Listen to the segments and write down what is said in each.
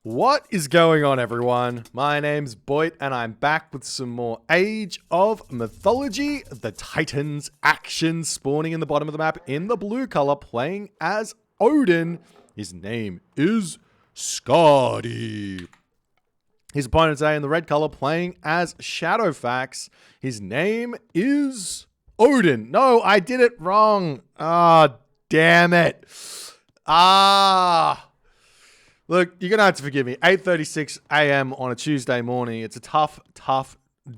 What is going on, everyone? My name's Boit, and I'm back with some more Age of Mythology. The Titans action spawning in the bottom of the map in the blue color, playing as Odin. His name is Skady. His opponent today in the red color, playing as Shadowfaxx. His name is Odin. No, I did it wrong. Ah, damn it. Look, you're going to have to forgive me. 8:36 a.m. on a Tuesday morning. It's a tough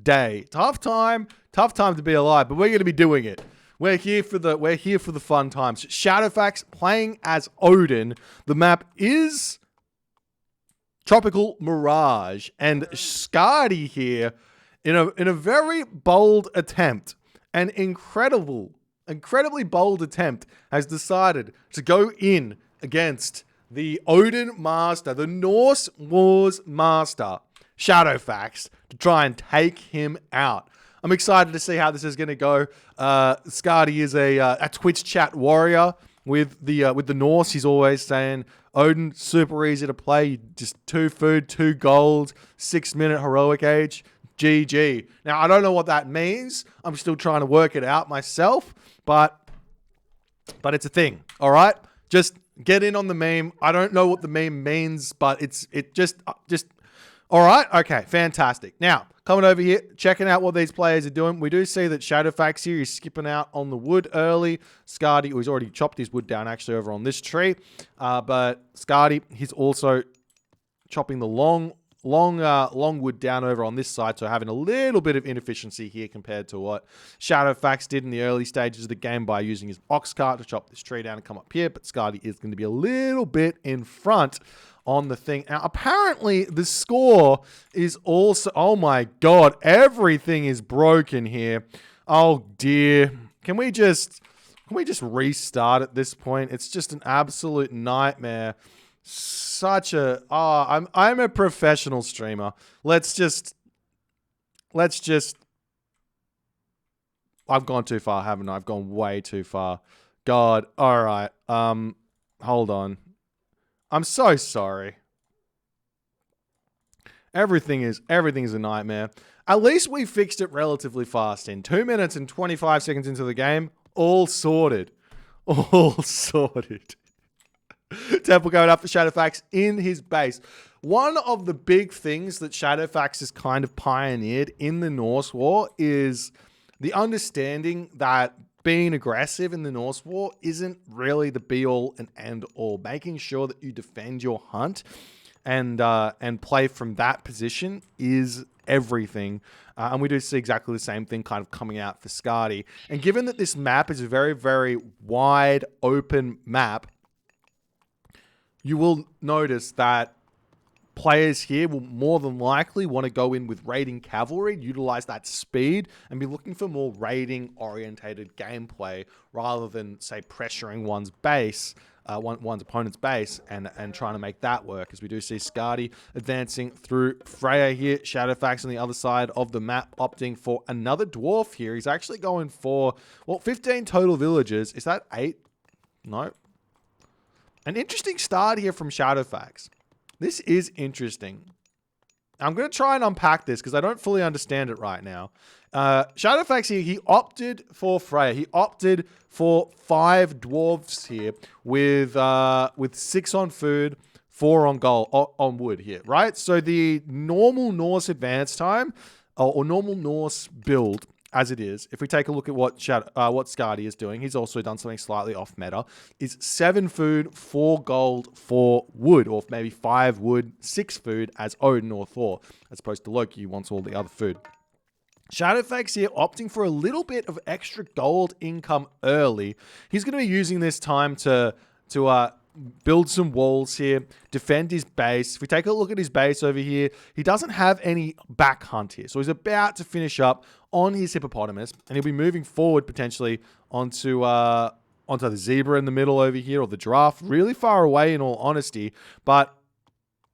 day. Tough time to be alive, but we're going to be doing it. We're here for the fun times. Shadowfaxx playing as Odin. The map is Tropical Mirage, and Skady here in a very bold attempt, an incredibly bold attempt, has decided to go in against the Odin Master, the Norse Wars Master, Shadowfaxx, to try and take him out. I'm excited to see how this is going to go. Skady is a Twitch chat warrior with the Norse. He's always saying, Odin, super easy to play, just 2 food, 2 gold, 6-minute heroic age, GG. Now, I don't know what that means. I'm still trying to work it out myself, but it's a thing, all right? Just get in on the meme. I don't know what the meme means, but it just all right. Okay, fantastic. Now, coming over here, checking out what these players are doing. We do see that Shadowfaxx here is skipping out on the wood early. Skady, who's already chopped his wood down actually over on this tree. But Skady, he's also chopping the long wood down over on this side, so having a little bit of inefficiency here compared to what Shadowfaxx did in the early stages of the game by using his ox cart to chop this tree down and come up here. But Skady is going to be a little bit in front on the thing. Now, apparently the score is also, oh my god, everything is broken here. Oh dear. Can we just restart at this point? It's just an absolute nightmare. Such a I'm a professional streamer. Let's just I've gone too far, haven't I? I've gone way too far. God. All right. Hold on. I'm so sorry. Everything is a nightmare. At least we fixed it relatively fast. In 2 minutes and 25 seconds into the game, all sorted. All sorted. Temple going up for Shadowfaxx in his base. One of the big things that Shadowfaxx has kind of pioneered in the Norse War is the understanding that being aggressive in the Norse War isn't really the be-all and end-all. Making sure that you defend your hunt and play from that position is everything. And we do see exactly the same thing kind of coming out for Skady. And given that this map is a very, very wide open map, you will notice that players here will more than likely want to go in with raiding cavalry, utilize that speed, and be looking for more raiding-orientated gameplay rather than, say, pressuring one's base, one's opponent's base, and trying to make that work. As we do see Skady advancing through Freya here, Shadowfaxx on the other side of the map, opting for another dwarf here. He's actually going for, well, 15 total villagers. Is that 8? No. An interesting start here from Shadowfaxx. This is interesting. I'm going to try and unpack this because I don't fully understand it right now. Shadowfaxx here, he opted for Freya. He opted for 5 dwarves here with 6 on food, 4 on gold, on wood here, right? So the normal Norse advance time or normal Norse build, as it is, if we take a look at what Skady is doing, he's also done something slightly off meta, is 7 food, 4 gold, 4 wood, or maybe 5 wood, 6 food as Odin or Thor, as opposed to Loki, who wants all the other food. Shadowfaxx here opting for a little bit of extra gold income early. He's going to be using this time to build some walls here, defend his base. If we take a look at his base over here, he doesn't have any back hunt here. So he's about to finish up on his hippopotamus, and he'll be moving forward potentially onto the zebra in the middle over here, or the giraffe, really far away in all honesty. But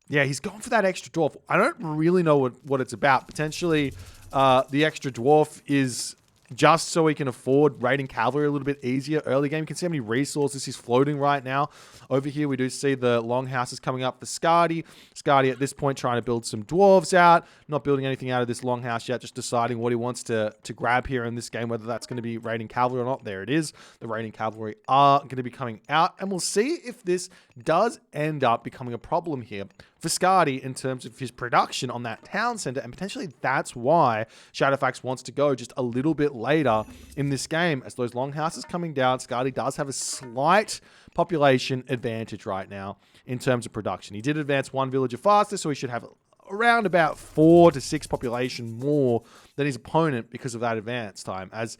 yeah, he's gone for that extra dwarf. I don't really know what it's about. Potentially the extra dwarf is just so he can afford raiding cavalry a little bit easier early game. You can see how many resources he's floating right now. Over here, we do see the longhouses coming up for Skady. Skady at this point trying to build some dwarves out. Not building anything out of this longhouse yet, just deciding what he wants to grab here in this game, whether that's going to be raiding cavalry or not. There it is. The raiding cavalry are going to be coming out, and we'll see if this does end up becoming a problem here for Skady in terms of his production on that town center, and potentially that's why Shadowfaxx wants to go just a little bit later in this game. As those longhouses coming down, Skady does have a slight population advantage right now in terms of production. He did advance one villager faster, so he should have around about 4 to 6 population more than his opponent because of that advance time, as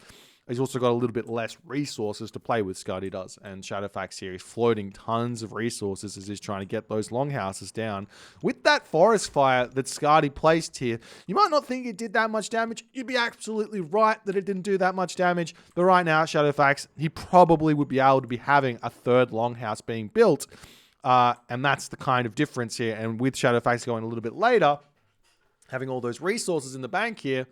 he's also got a little bit less resources to play with, Skady does. And Shadowfaxx here is floating tons of resources as he's trying to get those longhouses down. With that forest fire that Skady placed here, you might not think it did that much damage. You'd be absolutely right that it didn't do that much damage. But right now, Shadowfaxx, he probably would be able to be having a third longhouse being built. And that's the kind of difference here. And with Shadowfaxx going a little bit later, having all those resources in the bank here,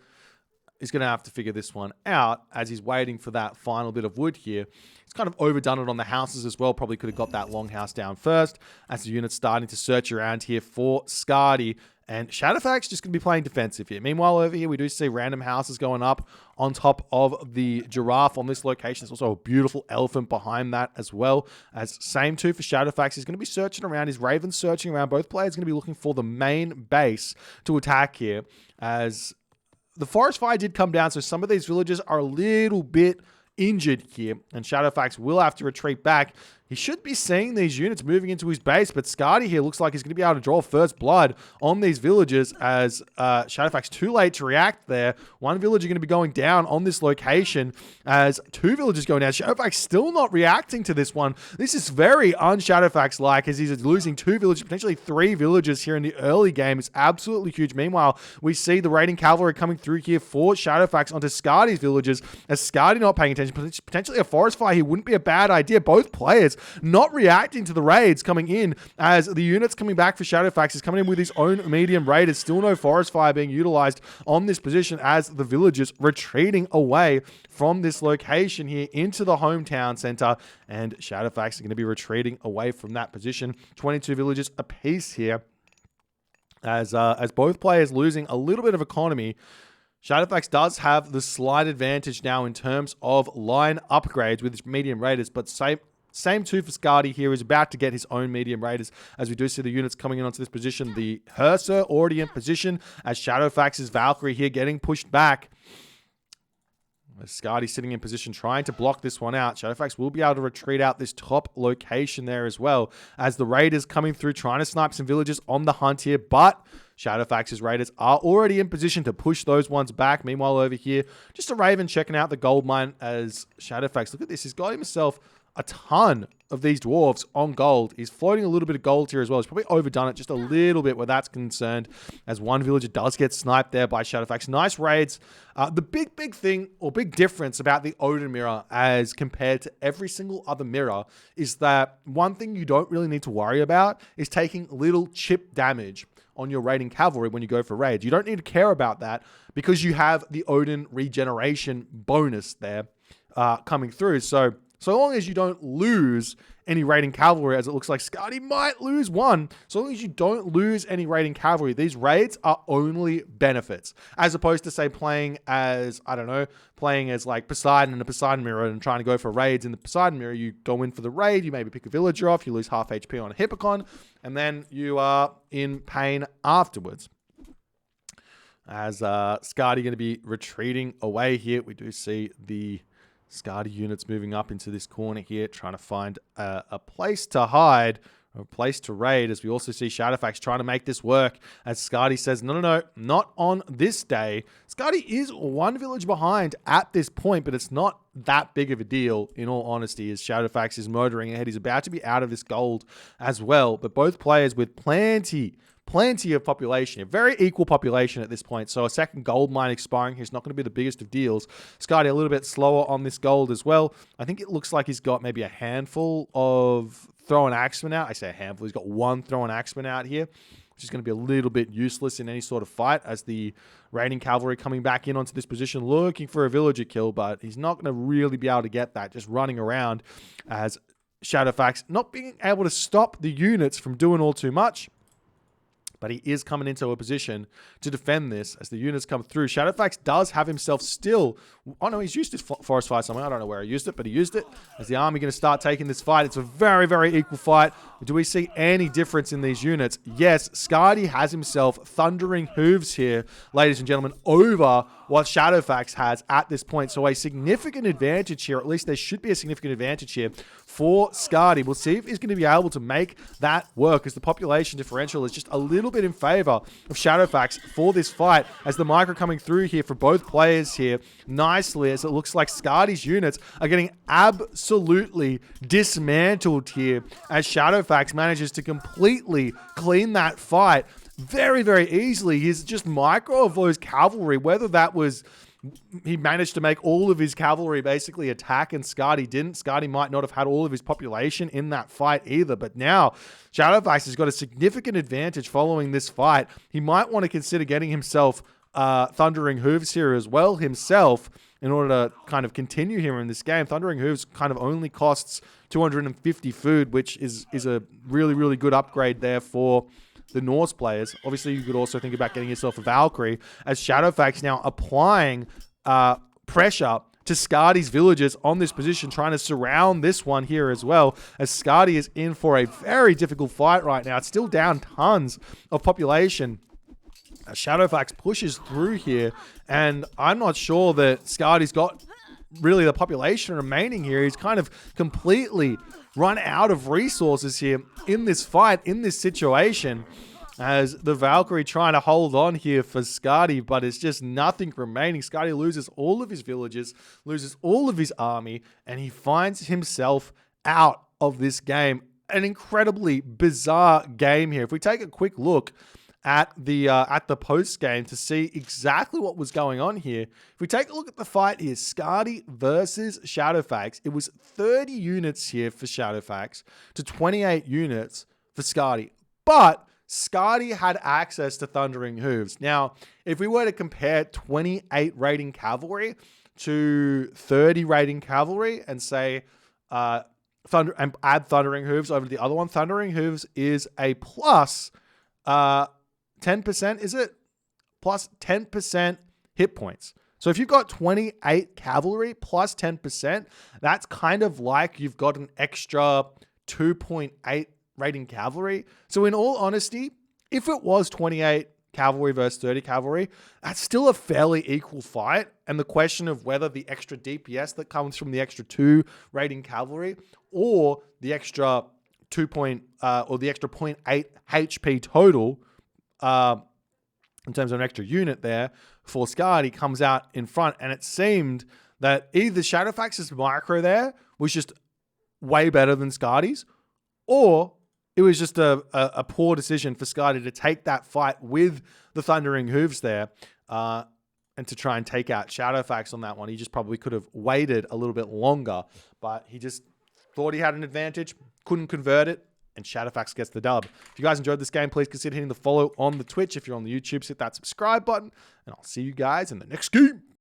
he's going to have to figure this one out as he's waiting for that final bit of wood here. He's kind of overdone it on the houses as well. Probably could have got that longhouse down first as the unit's starting to search around here for Skady. And Shadowfaxx just going to be playing defensive here. Meanwhile, over here, we do see random houses going up on top of the giraffe on this location. There's also a beautiful elephant behind that as well. As same too for Shadowfaxx. He's going to be searching around. His Raven's searching around. Both players are going to be looking for the main base to attack here, as the forest fire did come down, so some of these villagers are a little bit injured here, and Shadowfaxx will have to retreat back. He should be seeing these units moving into his base, but Skady here looks like he's going to be able to draw first blood on these villagers, as Shadowfaxx too late to react there. One villager going to be going down on this location as 2 villagers going down. Shadowfaxx still not reacting to this one. This is very un-Shadowfaxx-like, as he's losing 2 villagers, potentially 3 villagers here in the early game. It's absolutely huge. Meanwhile, we see the raiding cavalry coming through here for Shadowfaxx onto Skady's villagers, as Skady not paying attention. Potentially a forest fire here wouldn't be a bad idea. Both players not reacting to the raids coming in, as the units coming back for Shadowfaxx is coming in with his own medium raiders. Still no forest fire being utilized on this position, as the villagers retreating away from this location here into the hometown center, and Shadowfaxx are going to be retreating away from that position. 22 villagers apiece here, as both players losing a little bit of economy. Shadowfaxx does have the slight advantage now in terms of line upgrades with his medium raiders, but same too for Skady here. He's about to get his own medium raiders, as we do see the units coming in onto this position. The Hearser already in position, as Shadowfaxx's Valkyrie here getting pushed back. Skady sitting in position, trying to block this one out. Shadowfaxx will be able to retreat out this top location there as well, as the raiders coming through, trying to snipe some villagers on the hunt here, but Shadowfaxx's raiders are already in position to push those ones back. Meanwhile, over here, just a Raven checking out the gold mine, as Shadowfaxx, look at this, he's got himself a ton of these dwarves on gold. He's floating a little bit of gold here as well. He's probably overdone it just a little bit where that's concerned, as one villager does get sniped there by Shadowfaxx. Nice raids. The big thing, or big difference about the Odin mirror as compared to every single other mirror, is that one thing you don't really need to worry about is taking little chip damage on your raiding cavalry when you go for raids. You don't need to care about that, because you have the Odin regeneration bonus there coming through. So long as you don't lose any raiding cavalry, as it looks like Skady might lose one, so long as you don't lose any raiding cavalry, these raids are only benefits. As opposed to, say, playing as, I don't know, playing as like Poseidon in the Poseidon mirror and trying to go for raids in the Poseidon mirror. You go in for the raid, you maybe pick a villager off, you lose half HP on a Hippocon, and then you are in pain afterwards. As Skady going to be retreating away here, we do see the Skady units moving up into this corner here, trying to find a place to hide, or a place to raid, as we also see Shadowfaxx trying to make this work, as Skady says, no, not on this day. Skady is 1 village behind at this point, but it's not that big of a deal, in all honesty, as Shadowfaxx is motoring ahead. He's about to be out of this gold as well, but both players with plenty of population, a very equal population at this point. So a second gold mine expiring here is not going to be the biggest of deals. Skady a little bit slower on this gold as well. I think it looks like he's got maybe a handful of throw and axemen out. I say a handful. He's got 1 throw and axemen out here. which is going to be a little bit useless in any sort of fight as the raiding cavalry coming back in onto this position looking for a villager kill, but he's not going to really be able to get that just running around as Shadowfaxx not being able to stop the units from doing all too much. But he is coming into a position to defend this as the units come through. Shadowfaxx does have himself still... Oh, no, he's used his forest fire somewhere. I don't know where he used it, but he used it. As the army going to start taking this fight. It's a very, very equal fight. Do we see any difference in these units? Yes, Skady has himself thundering hooves here, ladies and gentlemen, over what Shadowfaxx has at this point. So a significant advantage here. At least there should be a significant advantage here for Skady. We'll see if he's going to be able to make that work as the population differential is just a little bit in favor of Shadowfaxx for this fight as the micro coming through here for both players here nicely as it looks like Skady's units are getting absolutely dismantled here as Shadowfaxx manages to completely clean that fight very, very easily. He's just micro of those cavalry, whether that was... He managed to make all of his cavalry basically attack and Skady didn't. Skady might not have had all of his population in that fight either. But now Shadowfaxx has got a significant advantage following this fight. He might want to consider getting himself Thundering Hooves here as well himself in order to kind of continue here in this game. Thundering Hooves kind of only costs 250 food, which is a really, really good upgrade there for the Norse players. Obviously, you could also think about getting yourself a Valkyrie as Shadowfaxx now applying pressure to Skady's villagers on this position, trying to surround this one here as well, as Skady is in for a very difficult fight right now. It's still down tons of population. Shadowfaxx pushes through here, and I'm not sure that Skady's got really the population remaining here. He's kind of completely run out of resources here in this fight, in this situation, as the Valkyrie trying to hold on here for Skady, but it's just nothing remaining. Skady loses all of his villagers, loses all of his army, and he finds himself out of this game. An incredibly bizarre game here. If we take a quick look at the post game to see exactly what was going on here. If we take a look at the fight here, Skady versus Shadowfaxx, it was 30 units here for Shadowfaxx to 28 units for Skady. But Skady had access to Thundering Hooves. Now, if we were to compare 28 raiding cavalry to 30 raiding cavalry and say and add Thundering Hooves over to the other one, Thundering Hooves is a plus 10%, is it? Plus 10% hit points. So if you've got 28 cavalry plus 10%, that's kind of like you've got an extra 2.8 raiding cavalry. So in all honesty, if it was 28 cavalry versus 30 cavalry, that's still a fairly equal fight. And the question of whether the extra DPS that comes from the extra 2 raiding cavalry or the extra or the extra 0.8 HP total in terms of an extra unit there for Skady comes out in front. And it seemed that either Shadowfaxx's micro there was just way better than Skady's, or it was just a poor decision for Skady to take that fight with the Thundering Hooves there and to try and take out Shadowfaxx on that one. He just probably could have waited a little bit longer, but he just thought he had an advantage, couldn't convert it, and Shadowfaxx gets the dub. If you guys enjoyed this game, please consider hitting the follow on the Twitch. If you're on the YouTube, hit that subscribe button, and I'll see you guys in the next game.